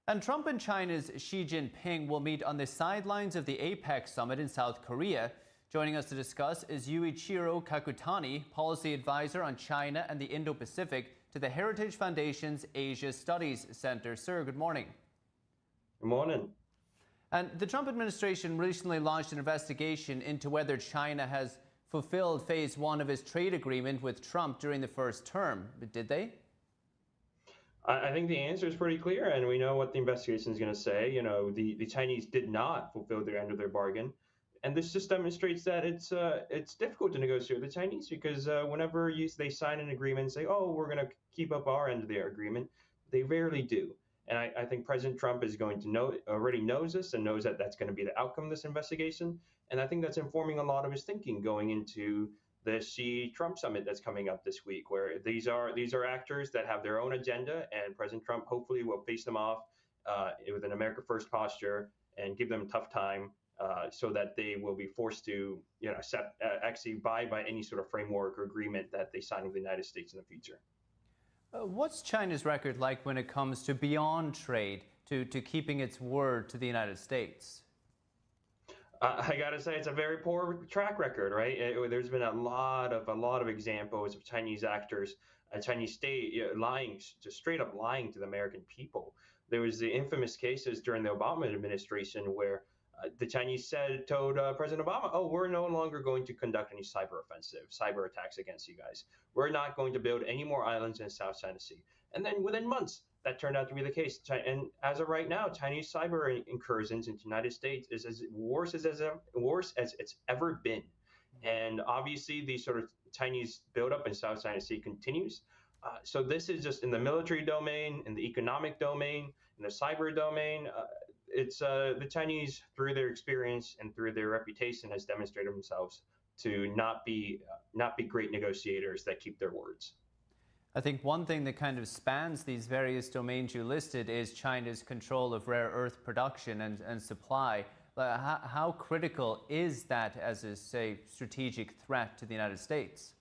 And Trump and China's Xi Jinping will meet on the sidelines of the APEC summit in South Korea. Joining us to discuss is Yuichiro Kakutani, policy advisor on China and the Indo-Pacific to the Heritage Foundation's Asia Studies Center. Sir, good morning. Good morning. And the Trump administration recently launched an investigation into whether China has fulfilled phase one of its trade agreement with Trump during the first term. But did they? I think the answer is pretty clear, and we know what the investigation is going to say. You know, the Chinese did not fulfill their end of their bargain, and this just demonstrates that it's difficult to negotiate with the Chinese because whenever they sign an agreement and say, "Oh, we're going to keep up our end of their agreement," they rarely do. And I think President Trump is going to already knows this and knows that that's going to be the outcome of this investigation, and I think that's informing a lot of his thinking going into the Xi-Trump summit that's coming up this week, where these are actors that have their own agenda, and President Trump hopefully will face them off with an America First posture and give them a tough time so that they will be forced to actually abide by any sort of framework or agreement that they sign with the United States in the future. What's China's record like when it comes to beyond trade, to keeping its word to the United States? I got to say, it's a very poor track record, right? There's been a lot of examples of Chinese actors, a Chinese state lying, just straight up lying to the American people. There was the infamous cases during the Obama administration where the Chinese told President Obama, "Oh, we're no longer going to conduct any cyber attacks against you guys. We're not going to build any more islands in the South China Sea." And then within months, that turned out to be the case. And as of right now, Chinese cyber incursions into the United States is as worse as it's ever been. And obviously, the sort of Chinese buildup in South China Sea continues. So this is just in the military domain, in the economic domain, in the cyber domain. It's the Chinese, through their experience and through their reputation, has demonstrated themselves to not be great negotiators that keep their words. I think one thing that kind of spans these various domains you listed is China's control of rare earth production and supply. How critical is that as a, say, strategic threat to the United States?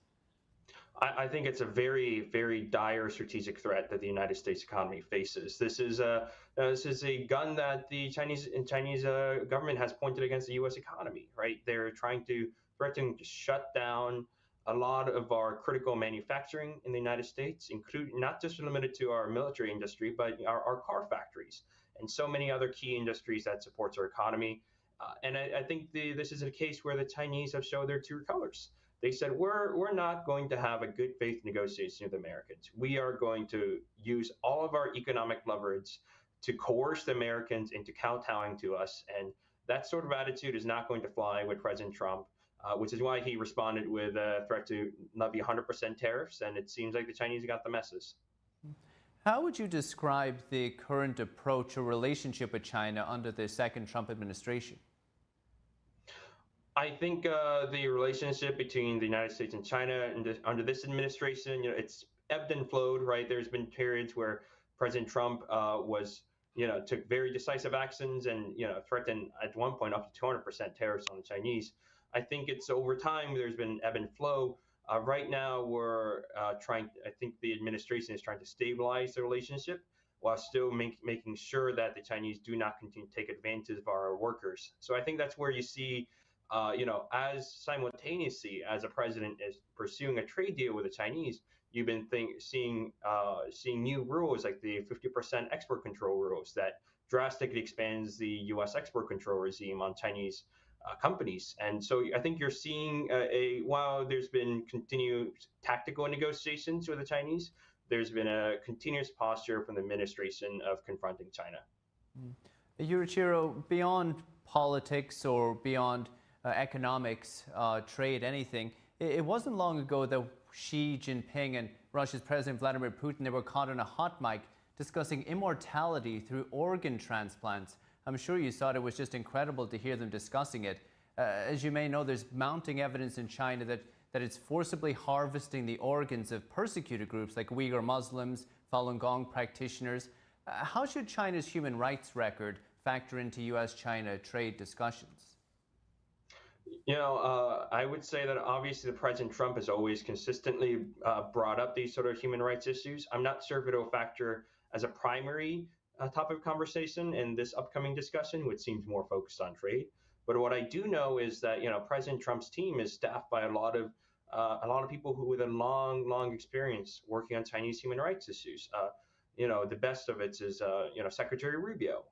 I think it's a very, very dire strategic threat that the United States economy faces. This is a gun that the Chinese government has pointed against the U.S. economy. Right? They're threatening to shut down a lot of our critical manufacturing in the United States, including not just limited to our military industry, but our car factories and so many other key industries that supports our economy. And I think this is a case where the Chinese have shown their true colors. They said, we're not going to have a good faith negotiation with Americans. We are going to use all of our economic leverage to coerce the Americans into kowtowing to us. And that sort of attitude is not going to fly with President Trump, which is why he responded with a threat to not be 100% tariffs. And it seems like the Chinese got the message. How would you describe the current approach or relationship with China under the second Trump administration? I think the relationship between the United States and China under this administration, it's ebbed and flowed, right? There's been periods where President Trump took very decisive actions and, threatened at one point up to 200% tariffs on the Chinese. I think it's over time, there's been ebb and flow. Right now, we're I think the administration is trying to stabilize the relationship while still making sure that the Chinese do not continue to take advantage of our workers. So I think that's where you see as simultaneously as a president is pursuing a trade deal with the Chinese, you've been seeing new rules like the 50% export control rules that drastically expands the U.S. export control regime on Chinese companies. And so I think you're seeing while there's been continued tactical negotiations with the Chinese, there's been a continuous posture from the administration of confronting China. Yuichiro, beyond politics or beyond economics, trade, anything, it wasn't long ago that Xi Jinping and Russia's President Vladimir Putin, they were caught on a hot mic discussing immortality through organ transplants. I'm sure you saw it. It was just incredible to hear them discussing it. As you may know, there's mounting evidence in China that it's forcibly harvesting the organs of persecuted groups like Uyghur Muslims, Falun Gong practitioners. How should China's human rights record factor into U.S.-China trade discussions? I would say that obviously the President Trump has always consistently brought up these sort of human rights issues. I'm not sure if it will factor as a primary topic of conversation in this upcoming discussion, which seems more focused on trade. But what I do know is that President Trump's team is staffed by a lot of people who with a long experience working on Chinese human rights issues. The best of it is Secretary Rubio,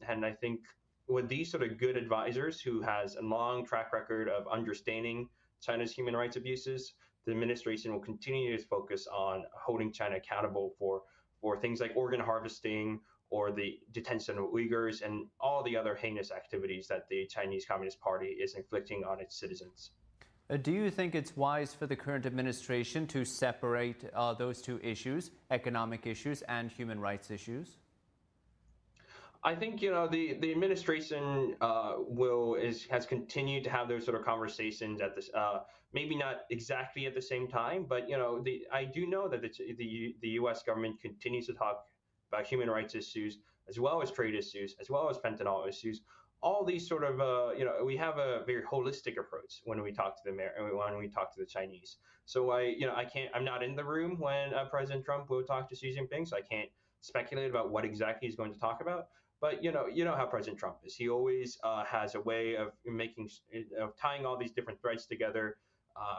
and I think with these sort of good advisors who has a long track record of understanding China's human rights abuses, the administration will continue to focus on holding China accountable for things like organ harvesting or the detention of Uyghurs and all the other heinous activities that the Chinese Communist Party is inflicting on its citizens. Do you think it's wise for the current administration to separate those two issues, economic issues and human rights issues? I think the administration has continued to have those sort of conversations at this maybe not exactly at the same time, but I do know that the U.S. government continues to talk about human rights issues as well as trade issues as well as fentanyl issues. All these sort of we have a very holistic approach when we talk to the Chinese. So I'm not in the room when President Trump will talk to Xi Jinping, so I can't speculate about what exactly he's going to talk about. But you know how President Trump is. He always has a way of tying all these different threads together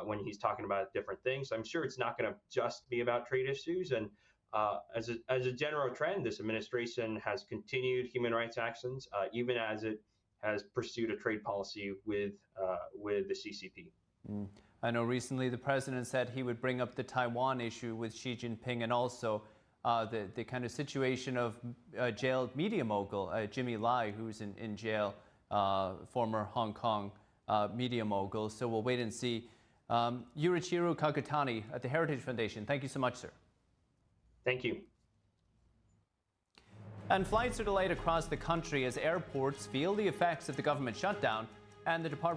when he's talking about different things. I'm sure it's not going to just be about trade issues. And as a general trend, this administration has continued human rights actions, even as it has pursued a trade policy with the CCP. I know recently the president said he would bring up the Taiwan issue with Xi Jinping and also the kind of situation of jailed media mogul Jimmy Lai, who's in jail, former Hong Kong media mogul. So we'll wait and see. Yurichiro Kakutani at the Heritage Foundation, thank you so much, sir. Thank you. And flights are delayed across the country as airports feel the effects of the government shutdown, and the Department